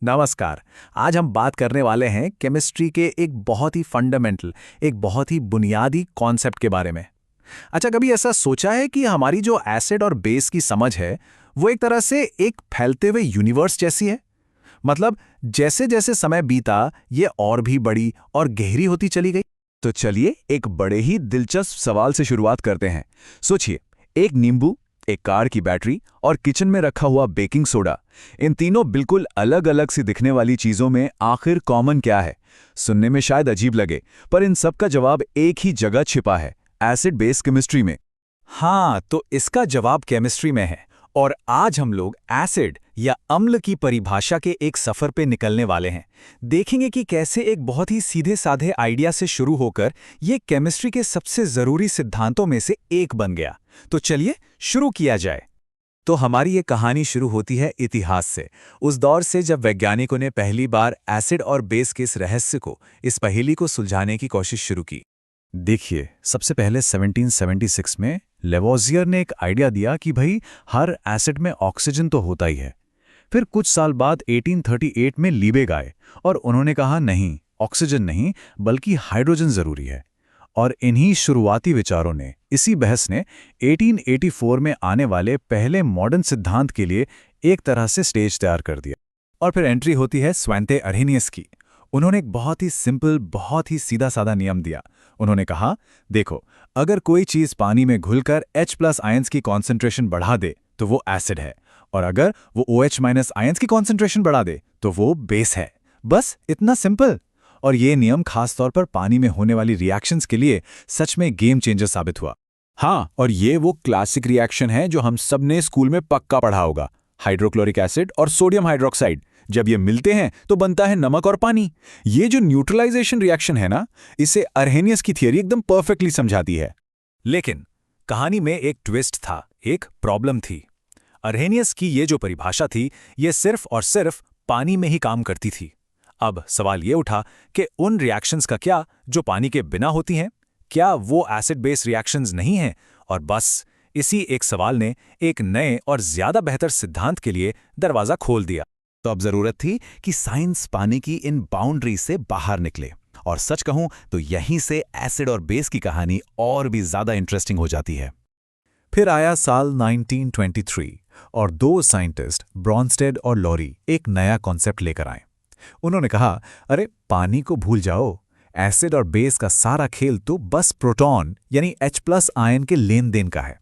नमस्कार। आज हम बात करने वाले हैं केमिस्ट्री के एक बहुत ही फंडामेंटल, एक बहुत ही बुनियादी कॉन्सेप्ट के बारे में। अच्छा, कभी ऐसा सोचा है कि हमारी जो एसिड और बेस की समझ है, वो एक तरह से एक फैलते हुए यूनिवर्स जैसी है? मतलब जैसे जैसे समय बीता, ये और भी बड़ी और गहरी होती चली गई। तो चलिए एक बड़े ही दिलचस्प सवाल से शुरुआत करते हैं। सोचिए, एक नींबू, एक कार की बैटरी और किचन में रखा हुआ बेकिंग सोडा, इन तीनों बिल्कुल अलग अलग सी दिखने वाली चीजों में आखिर कॉमन क्या है? सुनने में शायद अजीब लगे, पर इन सब का जवाब एक ही जगह छिपा है, एसिड बेस केमिस्ट्री में। हाँ, तो इसका जवाब केमिस्ट्री में है। और आज हम लोग एसिड या अम्ल की परिभाषा के एक सफर पे निकलने वाले हैं। देखेंगे कि कैसे एक बहुत ही सीधे साधे आइडिया से शुरू होकर ये केमिस्ट्री के सबसे जरूरी सिद्धांतों में से एक बन गया। तो चलिए शुरू किया जाए। तो हमारी ये कहानी शुरू होती है इतिहास से, उस दौर से जब वैज्ञानिकों ने पहली बार एसिड और बेस के इस रहस्य को, इस पहेली को सुलझाने की कोशिश शुरू की। देखिए, सबसे पहले 1776 में लेवोजियर ने एक आइडिया दिया कि भाई हर एसिड में ऑक्सीजन तो होता ही है। फिर कुछ साल बाद 1838 में लीबेग आए और उन्होंने कहा नहीं, ऑक्सीजन नहीं बल्कि हाइड्रोजन जरूरी है। और इन्हीं शुरुआती विचारों ने, इसी बहस ने 1884 में आने वाले पहले मॉडर्न सिद्धांत के लिए एक तरह से स्टेज तैयार कर दिया। और फिर एंट्री होती है स्वैंते अरहेनियस की। उन्होंने एक बहुत ही सिंपल, बहुत ही सीधा साधा नियम दिया। उन्होंने कहा, देखो, अगर कोई चीज पानी में घुलकर H+ आयंस की कॉन्सेंट्रेशन बढ़ा दे तो वो एसिड है, और अगर वो OH- आयंस की कॉन्सेंट्रेशन बढ़ा दे तो वो बेस है। बस इतना सिंपल। और ये नियम खासतौर पर पानी में होने वाली रिएक्शंस के लिए सच में गेम चेंजर साबित हुआ। हाँ, और ये वो क्लासिक रिएक्शन है जो हम सब ने स्कूल में पक्का पढ़ा होगा। हाइड्रोक्लोरिक एसिड और सोडियम हाइड्रोक्साइड, जब ये मिलते हैं तो बनता है नमक और पानी। ये जो न्यूट्रलाइजेशन रिएक्शन है ना, इसे अरहेनियस की थियरी एकदम परफेक्टली समझाती है। लेकिन कहानी में एक ट्विस्ट था, एक प्रॉब्लम थी। अरहेनियस की ये जो परिभाषा थी, ये सिर्फ और सिर्फ पानी में ही काम करती थी। अब सवाल ये उठा कि उन रिएक्शंस का क्या जो पानी के बिना होती हैं? क्या वो एसिड बेस रिएक्शंस नहीं हैं? और बस इसी एक सवाल ने एक नए और ज्यादा बेहतर सिद्धांत के लिए दरवाजा खोल दिया। तो अब जरूरत थी कि साइंस पानी की इन बाउंड्री से बाहर निकले। और सच कहूं तो यहीं से एसिड और बेस की कहानी और भी ज्यादा इंटरेस्टिंग हो जाती है। फिर आया साल 1923 और दो साइंटिस्ट, ब्रॉन्स्टेड और लॉरी, एक नया कॉन्सेप्ट लेकर आए। उन्होंने कहा, अरे पानी को भूल जाओ, एसिड और बेस का सारा खेल तो बस प्रोटॉन यानी H+ आयन के लेन देन का है।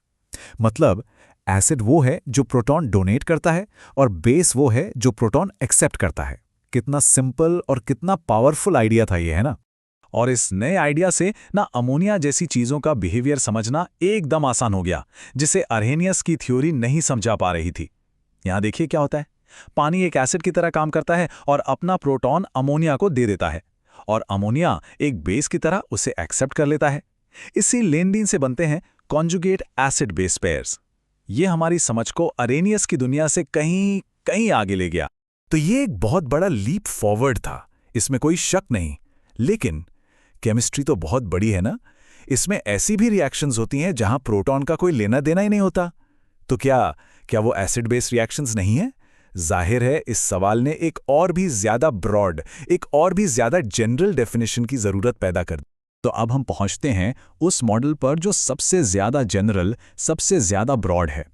मतलब एसिड वो है जो प्रोटॉन डोनेट करता है और बेस वो है जो प्रोटॉन एक्सेप्ट करता है। कितना सिंपल और कितना पावरफुल आइडिया था ये, है ना? और इस नए आइडिया से ना अमोनिया जैसी चीजों का बिहेवियर समझना एकदम आसान हो गया, जिसे अरहेनियस की थ्योरी नहीं समझा पा रही थी। यहां देखिए क्या होता है। पानी एक एसिड की तरह काम करता है और अपना प्रोटॉन अमोनिया को दे देता है, और अमोनिया एक बेस की तरह उसे एक्सेप्ट कर लेता है। इसी लेन देन से बनते हैं कॉन्जुगेट एसिड बेस पेयर्स। ये हमारी समझ को अरहेनियस की दुनिया से कहीं कहीं आगे ले गया। तो ये एक बहुत बड़ा लीप फॉरवर्ड था, इसमें कोई शक नहीं। लेकिन केमिस्ट्री तो बहुत बड़ी है ना, इसमें ऐसी भी रिएक्शंस होती हैं जहां प्रोटॉन का कोई लेना देना ही नहीं होता। तो क्या क्या वो एसिड बेस रिएक्शंस नहीं है? जाहिर है इस सवाल ने एक और भी ज्यादा ब्रॉड, एक और भी ज्यादा जनरल डेफिनेशन की जरूरत पैदा कर दी। तो अब हम पहुंचते हैं उस मॉडल पर जो सबसे ज्यादा जनरल, सबसे ज्यादा ब्रॉड है।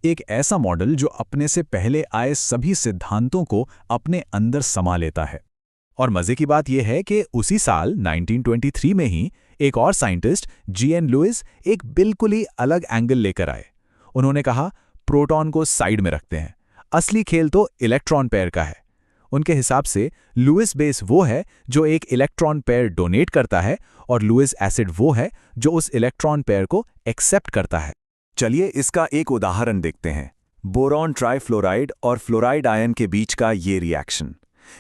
एक ऐसा मॉडल जो अपने से पहले आए सभी सिद्धांतों को अपने अंदर समा लेता है। और मजे की बात यह है कि उसी साल 1923 में ही एक और साइंटिस्ट, G.N. लुइस, एक बिल्कुल ही अलग एंगल लेकर आए। उन्होंने कहा, प्रोटॉन को साइड में रखते हैं, असली खेल तो इलेक्ट्रॉन पेयर का है। उनके हिसाब से लुइस बेस वो है जो एक इलेक्ट्रॉन पेयर डोनेट करता है, और लुइस एसिड वो है जो उस इलेक्ट्रॉन पेयर को एक्सेप्ट करता है। चलिए इसका एक उदाहरण देखते हैं। बोरॉन ट्राइफ्लोराइड और फ्लोराइड आयन के बीच का ये रिएक्शन।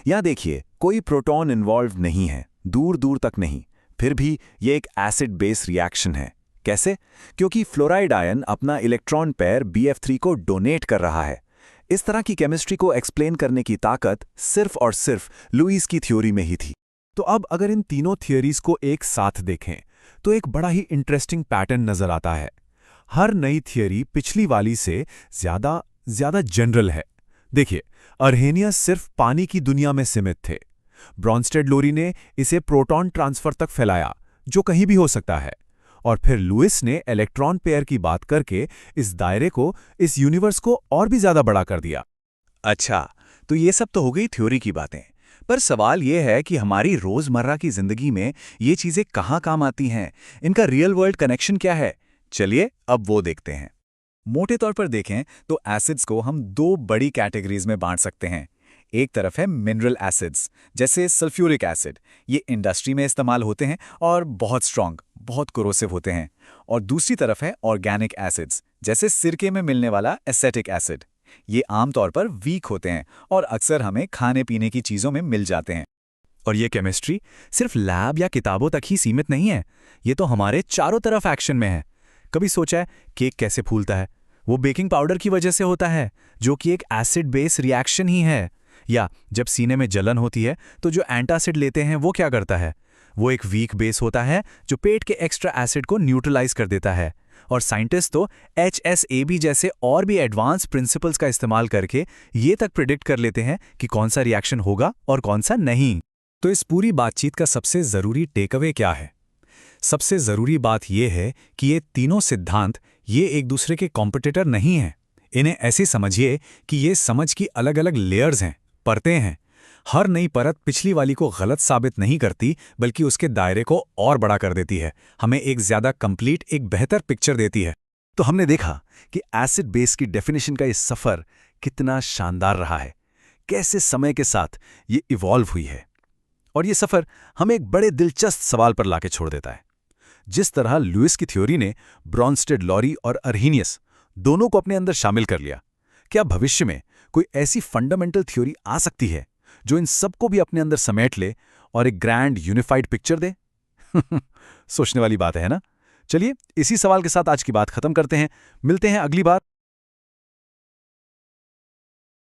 यहां देखिए, कोई प्रोटॉन इन्वॉल्व नहीं है, दूर दूर तक नहीं। फिर भी ये एक एसिड बेस रिएक्शन है। कैसे? क्योंकि फ्लोराइड आयन अपना इलेक्ट्रॉन पेयर Bf3 को डोनेट कर रहा है। इस तरह की केमिस्ट्री को एक्सप्लेन करने की ताकत सिर्फ और सिर्फ लुईस की थ्योरी में ही थी। तो अब अगर इन तीनों थियोरीज को एक साथ देखें तो एक बड़ा ही इंटरेस्टिंग पैटर्न नजर आता है। हर नई थियोरी पिछली वाली से ज्यादा जनरल है। देखिए, अर्हेनियस सिर्फ पानी की दुनिया में सीमित थे। ब्रॉन्स्टेड लोरी ने इसे प्रोटॉन ट्रांसफर तक फैलाया, जो कहीं भी हो सकता है। और फिर लुइस ने इलेक्ट्रॉन पेयर की बात करके इस दायरे को, इस यूनिवर्स को और भी ज्यादा बड़ा कर दिया। अच्छा, तो ये सब तो हो गई थ्योरी की बातें। पर सवाल ये है कि हमारी रोजमर्रा की जिंदगी में ये चीजें कहाँ काम आती हैं? इनका रियल वर्ल्ड कनेक्शन क्या है? चलिए अब वो देखते हैं। मोटे तौर पर देखें तो एसिड्स को हम दो बड़ी कैटेगरीज में बांट सकते हैं। एक तरफ है मिनरल एसिड्स, जैसे सल्फ्यूरिक एसिड। ये इंडस्ट्री में इस्तेमाल होते हैं और बहुत स्ट्रांग, बहुत कोरोसिव होते हैं। और दूसरी तरफ है ऑर्गेनिक एसिड्स, जैसे सिरके में मिलने वाला एसेटिक एसिड। ये आमतौर पर वीक होते हैं और अक्सर हमें खाने पीने की चीज़ों में मिल जाते हैं। और ये केमिस्ट्री सिर्फ लैब या किताबों तक ही सीमित नहीं है, ये तो हमारे चारों तरफ एक्शन में है। कभी सोचा है केक कैसे फूलता है? वो बेकिंग पाउडर की वजह से होता है, जो कि एक एसिड बेस रिएक्शन ही है। या जब सीने में जलन होती है तो जो एंटासिड लेते हैं वो क्या करता है? वो एक वीक बेस होता है जो पेट के एक्स्ट्रा एसिड को न्यूट्रलाइज कर देता है। और साइंटिस्ट तो HSAB जैसे और भी एडवांस प्रिंसिपल्स का इस्तेमाल करके ये तक प्रिडिक्ट कर लेते हैं कि कौन सा रिएक्शन होगा और कौन सा नहीं। तो इस पूरी बातचीत का सबसे ज़रूरी टेकअवे क्या है? सबसे ज़रूरी बात यह है कि ये तीनों सिद्धांत ये एक दूसरे के कॉम्पिटिटर नहीं हैं। इन्हें ऐसे समझिए कि ये समझ की अलग अलग लेयर्स हैं, परतें हैं। हर नई परत पिछली वाली को गलत साबित नहीं करती, बल्कि उसके दायरे को और बड़ा कर देती है, हमें एक ज़्यादा कंप्लीट, एक बेहतर पिक्चर देती है। तो हमने देखा कि एसिड बेस की डेफिनेशन का ये सफ़र कितना शानदार रहा है, कैसे समय के साथ ये इवॉल्व हुई है। और ये सफ़र हमें एक बड़े दिलचस्प सवाल पर लाके छोड़ देता है। जिस तरह लुइस की थ्योरी ने ब्रॉन्स्टेड लोरी और अर्हेनियस दोनों को अपने अंदर शामिल कर लिया, क्या भविष्य में कोई ऐसी फंडामेंटल थ्योरी आ सकती है जो इन सबको भी अपने अंदर समेट ले और एक ग्रैंड यूनिफाइड पिक्चर दे? सोचने वाली बात है ना? चलिए इसी सवाल के साथ आज की बात खत्म करते हैं। मिलते हैं अगली बार